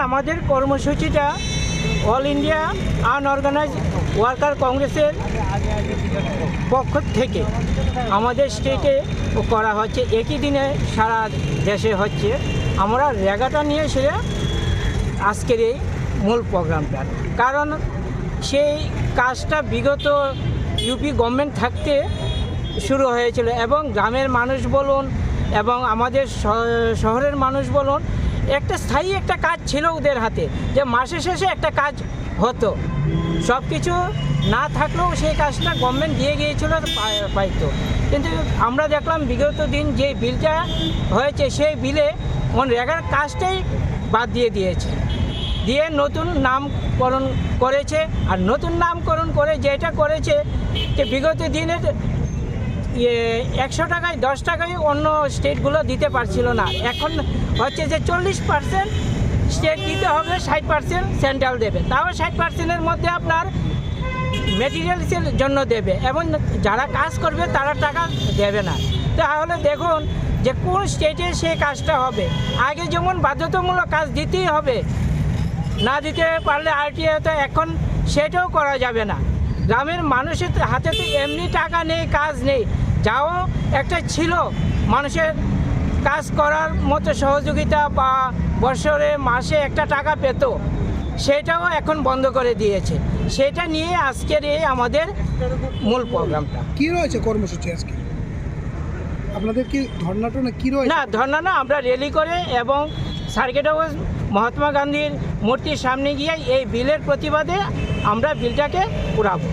আমাদের কর্মসূচিটা all India unorganised worker কংগ্রেসের পক্ষ থেকে আমাদের স্টেটে করা হচ্ছে, একই দিনে সারা দেশে হচ্ছে। আমরা রেগাটা নিয়ে সেটা আজকের এই মূল প্রোগ্রামটা, কারণ সেই কাজটা বিগত ইউপি গভর্নমেন্ট থাকতে শুরু হয়েছিল এবং গ্রামের মানুষ বলুন এবং আমাদের শহরের মানুষ বলুন, একটা স্থায়ী একটা কাজ ছিল ওদের হাতে, যে মাসের শেষে একটা কাজ হতো। সব কিছু না থাকলেও সেই কাজটা গভর্নমেন্ট দিয়ে গিয়েছিল, পাইতো। কিন্তু আমরা দেখলাম বিগত দিন যে বিলটা হয়েছে সেই বিলে মনরেগার কাজটাই বাদ দিয়ে দিয়েছে, দিয়ে নতুন নামকরণ করেছে। আর নতুন নামকরণ করে যেটা করেছে যে বিগত দিনের 100 টাকায় 10 টাকায় অন্য স্টেটগুলো দিতে পারছিল না, এখন হচ্ছে যে 40% স্টেট দিতে হবে, 60% সেন্ট্রাল দেবে। তাও 60%-এর মধ্যে আপনার মেটেরিয়ালসের জন্য দেবে এবং যারা কাজ করবে তারা টাকা দেবে না। তাহলে দেখুন যে কোন স্টেটে সেই কাজটা হবে। আগে যেমন বাধ্যতামূলক কাজ দিতেই হবে, না দিতে পারলে আরটিআই তো এখন সেটাও করা যাবে না। গ্রামের মানুষের হাতে তো এমনি টাকা নেই, কাজ নেই, যাও একটা ছিল মানুষের কাজ করার মতো সহযোগিতা বা বছরে মাসে একটা টাকা পেত, সেটাও এখন বন্ধ করে দিয়েছে। সেটা নিয়ে আজকের এই আমাদের মূল প্রোগ্রামটা। কি রয়েছে কর্মসূচি আজকে আপনাদের? কি ধর্নাটা না কি রয়েছে? না, ধর্না না, আমরা র্যালি করে এবং সার্কিট হাউস মহাত্মা গান্ধীর মূর্তির সামনে গিয়ে এই বিলের প্রতিবাদে আমরা বিলটাকে উড়াবো।